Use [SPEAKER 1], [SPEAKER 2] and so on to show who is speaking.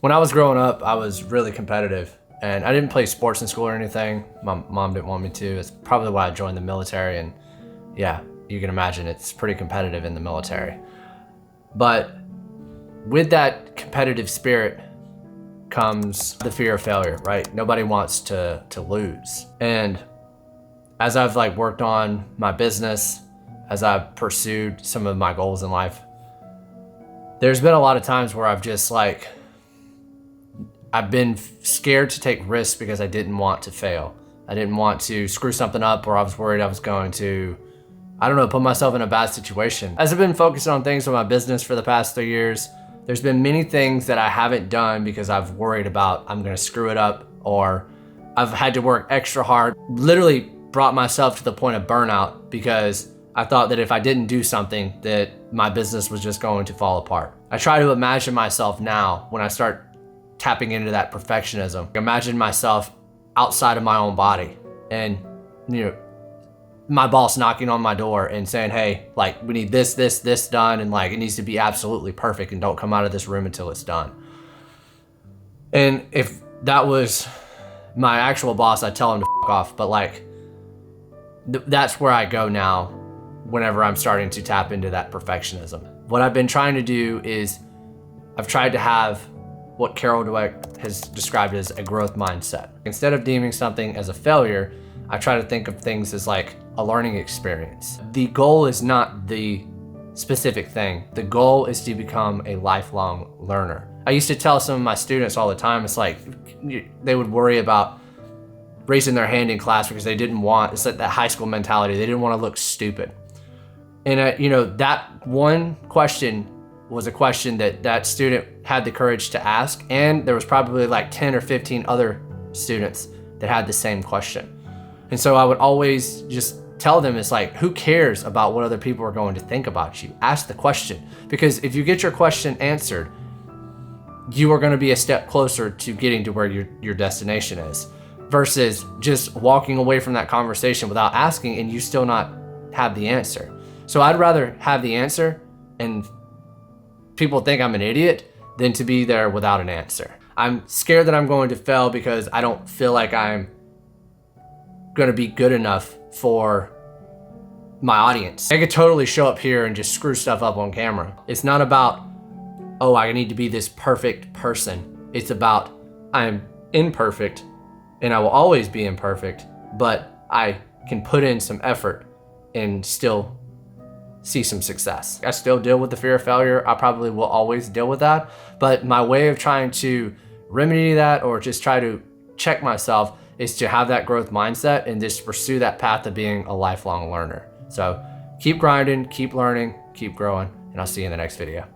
[SPEAKER 1] When I was growing up, I was really competitive, and I didn't play sports in school or anything. My mom didn't want me to. It's probably why I joined the military, and yeah, you can imagine it's pretty competitive in the military. But with that competitive spirit comes the fear of failure, right? Nobody wants to lose. And as I've worked on my business, as I've pursued some of my goals in life, there's been a lot of times where I've just I've been scared to take risks because I didn't want to fail. I didn't want to screw something up, or I was worried I was going to, I don't know, put myself in a bad situation. As I've been focusing on things with my business for the past 3 years, there's been many things that I haven't done because I've worried about I'm gonna screw it up, or I've had to work extra hard. Literally brought myself to the point of burnout because I thought that if I didn't do something, that my business was just going to fall apart. I try to imagine myself now when I start tapping into that perfectionism. Imagine myself outside of my own body, and my boss knocking on my door and saying, hey, we need this done, and it needs to be absolutely perfect, and don't come out of this room until it's done. And if that was my actual boss, I'd tell him to f off, but that's where I go now whenever I'm starting to tap into that perfectionism. What I've been trying to do is I've tried to have what Carol Dweck has described as a growth mindset. Instead of deeming something as a failure, I try to think of things as a learning experience. The goal is not the specific thing. The goal is to become a lifelong learner. I used to tell some of my students all the time, it's they would worry about raising their hand in class because they didn't want, it's that high school mentality, they didn't want to look stupid. And that one question was a question that student had the courage to ask, and there was probably 10 or 15 other students that had the same question. And so I would always just tell them, it's who cares about what other people are going to think about you? Ask the question, because if you get your question answered, you are going to be a step closer to getting to where your destination is, versus just walking away from that conversation without asking and you still not have the answer. So I'd rather have the answer and people think I'm an idiot than to be there without an answer. I'm scared that I'm going to fail because I don't feel like I'm going to be good enough for my audience. I could totally show up here and just screw stuff up on camera. It's not about, oh, I need to be this perfect person. It's about, I'm imperfect and I will always be imperfect, but I can put in some effort and still see some success. I still deal with the fear of failure. I probably will always deal with that, but my way of trying to remedy that, or just try to check myself, is to have that growth mindset and just pursue that path of being a lifelong learner. So keep grinding, keep learning, keep growing, and I'll see you in the next video.